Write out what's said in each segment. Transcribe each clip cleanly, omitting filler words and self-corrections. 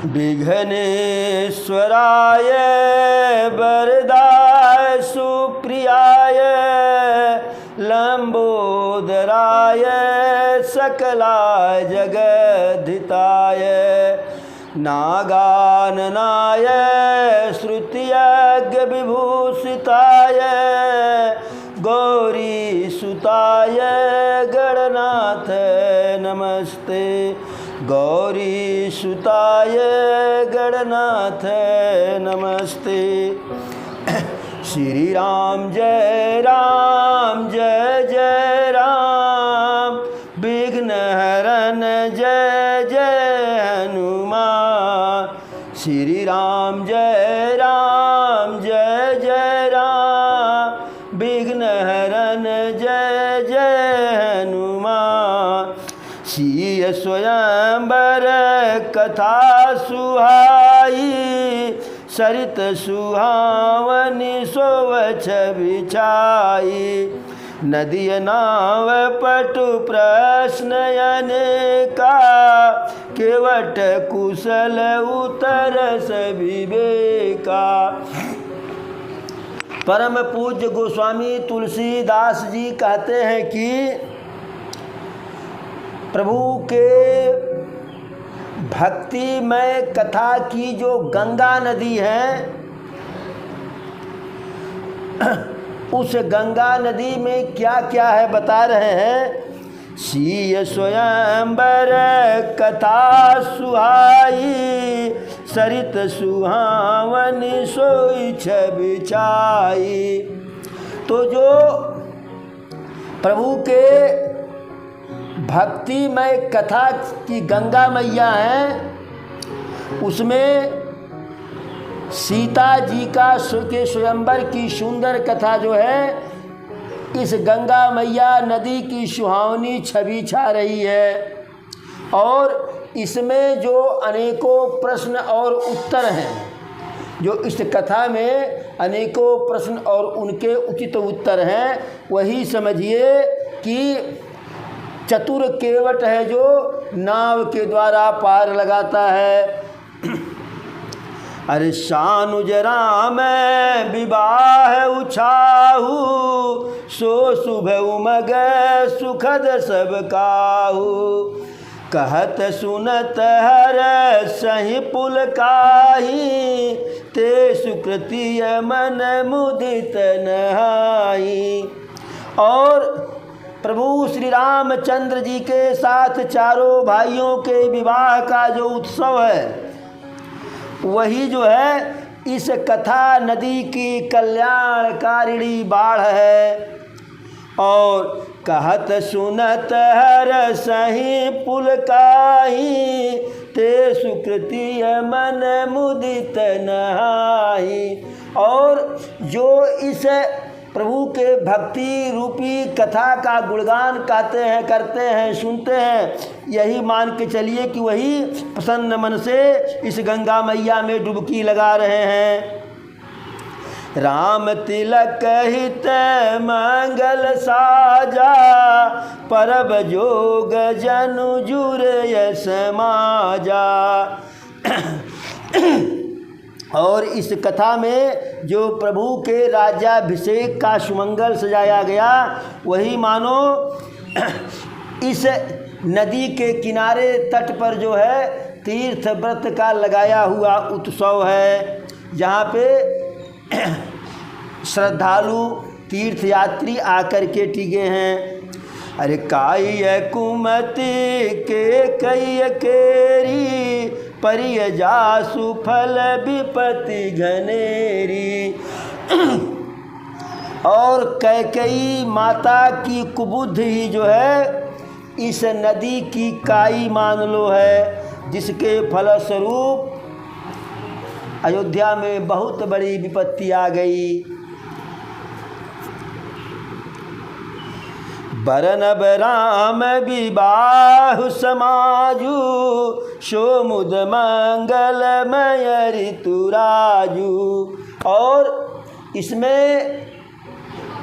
विघ्नेश्वराय वरदाय सुप्रियाय लंबोदराय सकलाय जगद्धिताय नागाननाय श्रुतियज्ञ विभूषिताय गौरीसुताय गणनाथ नमस्ते। गौरीसुताय गणनाथ नमस्ते। श्री राम जय जय राम विघ्नहरण जय जय हनुमान। श्री राम जय जय राम विघ्नहरण जय जय हनुमान। सिय स्वयंवर कथा सुहाई सरित सुहावनी सोवछ बिछाई। नदी नाव पटु प्रश्न अनेका केवट कुशल उत्तर विवेका। परम पूज्य गोस्वामी तुलसीदास जी कहते हैं कि प्रभु के भक्तिमय कथा की जो गंगा नदी है, उस गंगा नदी में क्या क्या है बता रहे हैं। सिय स्वयंवर कथा सुहाई सरित सुहावनी सोइछ बिछाई। तो जो प्रभु के भक्तिमय कथा की गंगा मैया हैं, उसमें सीता जी के स्वयंवर की सुंदर कथा जो है, इस गंगा मैया नदी की सुहावनी छवि छा रही है। और इसमें जो अनेकों प्रश्न और उत्तर हैं, जो इस कथा में अनेकों प्रश्न और उनके उचित उत्तर हैं, वही समझिए कि चतुर केवट है जो नाव के द्वारा पार लगाता है। अरे शानुज राम विवाह उछाहू सो शुभ उमग सुखद सब काहू। कहत सुनत हर सही पुल काही ते सुकृतिय मन मुदित नहाई। और प्रभु श्री रामचंद्र जी के साथ चारों भाइयों के विवाह का जो उत्सव है, वही जो है इस कथा नदी की कल्याणकारिणी बाढ़ है। और कहत सुनत हर सही पुल काही ते सुकृतिय मन मुदित नहाई। और जो इस प्रभु के भक्ति रूपी कथा का गुणगान कहते हैं, करते हैं, सुनते हैं, यही मान के चलिए कि वही प्रसन्न मन से इस गंगा मैया में डुबकी लगा रहे हैं। राम तिलक हित मंगल साजा परब जोग जनु जुरे समाजा। और इस कथा में जो प्रभु के राज्याभिषेक का सुमंगल सजाया गया, वही मानो इस नदी के किनारे तट पर जो है तीर्थ व्रत का लगाया हुआ उत्सव है, जहाँ पे श्रद्धालु तीर्थयात्री आकर के टिके हैं। अरे काई कुमति के कई केरी परिय जासु फल विपति घनेरी। और कैकेयी माता की कुबुद्धि ही जो है इस नदी की काई मान लो है, जिसके फलस्वरूप अयोध्या में बहुत बड़ी विपत्ति आ गई। बरनब राम विवाह समाजू सोमुद मंगलमय ऋतुराजू। और इसमें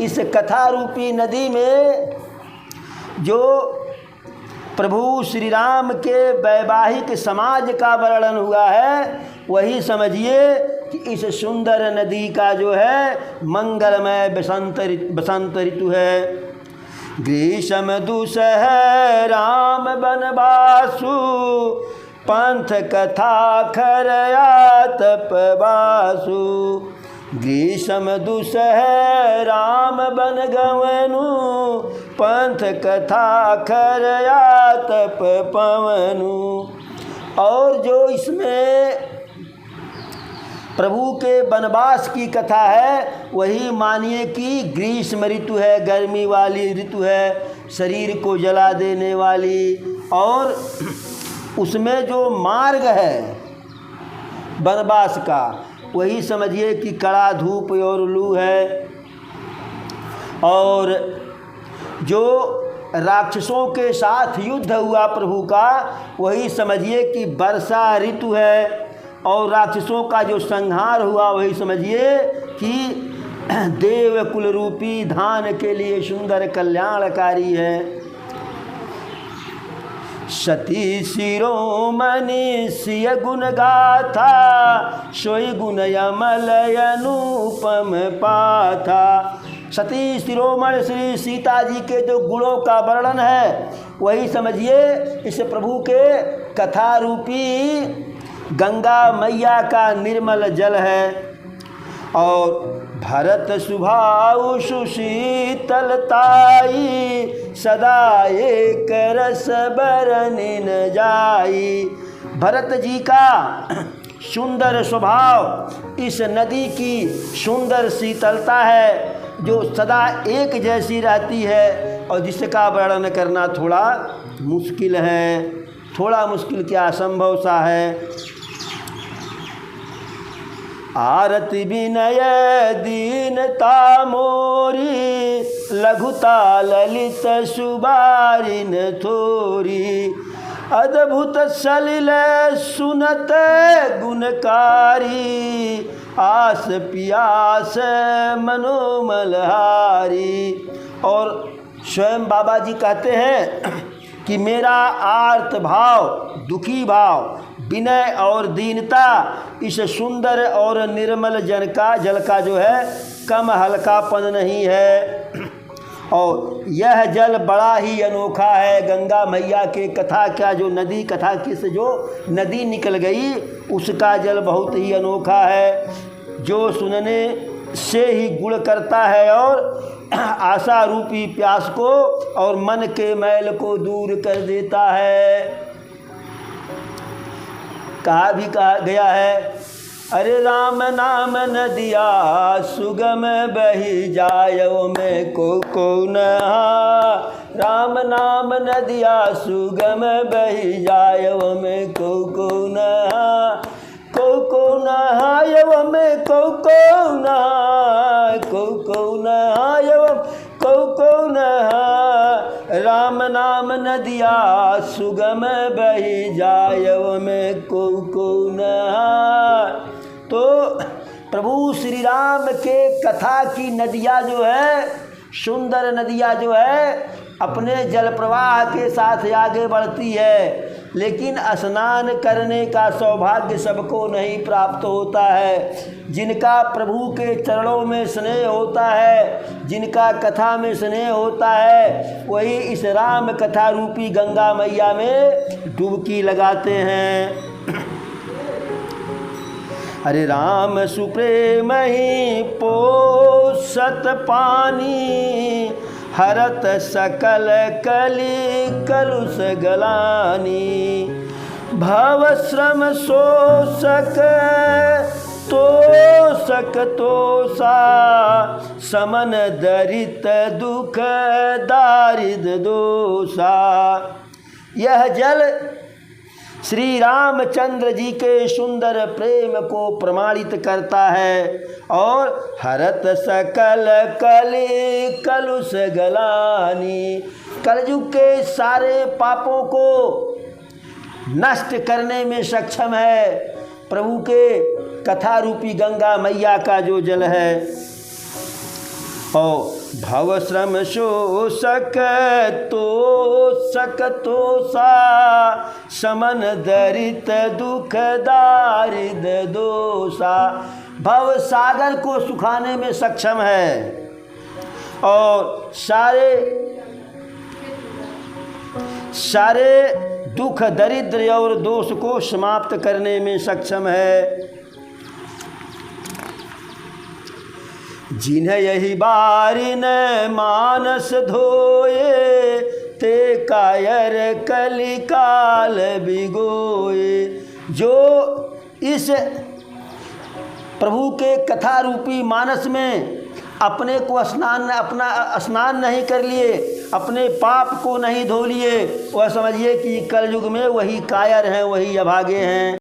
इस कथा रूपी नदी में जो प्रभु श्री राम के वैवाहिक समाज का वर्णन हुआ है, वही समझिए कि इस सुंदर नदी का जो है मंगलमय बसंत ऋतु है। ग्रीष्म दुसह राम बनवासु, पंथ कथा खरया तपवासु। ग्रीष्म दुसह राम बन गवनु, पंथ कथा खरया तप पवनु। और जो इसमें प्रभु के वनवास की कथा है, वही मानिए कि ग्रीष्म ऋतु है, गर्मी वाली ऋतु है, शरीर को जला देने वाली। और उसमें जो मार्ग है वनवास का, वही समझिए कि कड़ा धूप और लू है। और जो राक्षसों के साथ युद्ध हुआ प्रभु का, वही समझिए कि वर्षा ऋतु है। और राक्षसों का जो संहार हुआ, वही समझिए कि देवकुल रूपी धान के लिए सुंदर कल्याणकारी है। सती शिरोमणि सिय गुण गाथा, सोई गुण यमल अनुपम पाथा। सती शिरोमणि श्री सीता जी के जो गुणों का वर्णन है, वही समझिए इस प्रभु के कथा रूपी गंगा मैया का निर्मल जल है। और भरत सुभाउ सुशीतलताई, सदा एक रस बरनिन जाई। भरत जी का सुंदर स्वभाव इस नदी की सुंदर शीतलता है, जो सदा एक जैसी रहती है, और जिसका वर्णन करना थोड़ा मुश्किल है। थोड़ा मुश्किल क्या, असंभव सा है। आरती विनय दीनता मोरी, लघुता ललित सुबारिन थोरी। अद्भुत सलिल सुनत गुणकारी, आस पियास मनोमलहारी। और स्वयं बाबा जी कहते हैं कि मेरा आर्त भाव, दुखी भाव, विनय और दीनता इस सुंदर और निर्मल जल का जो है कम हल्कापन नहीं है। और यह जल बड़ा ही अनोखा है। गंगा मैया के कथा का जो नदी, कथा की से जो नदी निकल गई, उसका जल बहुत ही अनोखा है, जो सुनने से ही गुण करता है और आशा रूपी प्यास को और मन के मैल को दूर कर देता है। कहा गया है, अरे राम नाम नदिया सुगम बही जायो में को नहा। राम नाम नदिया सुगम बही जायो में को नहा। को नहायव में को नहा। को नहायव को नहा। राम नाम नदिया सुगम बही जायव में को नहा। तो प्रभु श्री राम के कथा की नदियाँ जो है, सुंदर नदियाँ जो है, अपने जल प्रवाह के साथ आगे बढ़ती है, लेकिन स्नान करने का सौभाग्य सबको नहीं प्राप्त होता है। जिनका प्रभु के चरणों में स्नेह होता है, जिनका कथा में स्नेह होता है, वही इस राम कथा रूपी गंगा मैया में डुबकी लगाते हैं। अरे राम सुप्रेम ही पोषत पानी, हरत सकल कली कलुष गलानी। भव श्रम शोषक तोषक तोषा, समन दरित दुख दारिद दोषा। यह जल श्री रामचंद्र जी के सुंदर प्रेम को प्रमाणित करता है। और हरत सकल कली कलुष गलानी, कलयुग के सारे पापों को नष्ट करने में सक्षम है प्रभु के कथा रूपी गंगा मैया का जो जल है। और भव श्रम शोषक तो सा समन दरित दुख दारिद दोषा। भव सागर को सुखाने में सक्षम है और सारे दुख दरिद्र और दोष को समाप्त करने में सक्षम है। जिन्हें यही बारिन मानस धोए, ते कायर कलिकाल बिगोए। जो इस प्रभु के कथा रूपी मानस में अपने को अपना स्नान नहीं कर लिए, अपने पाप को नहीं धो लिए, वह समझिए कि कलयुग में वही कायर हैं, वही अभागे हैं।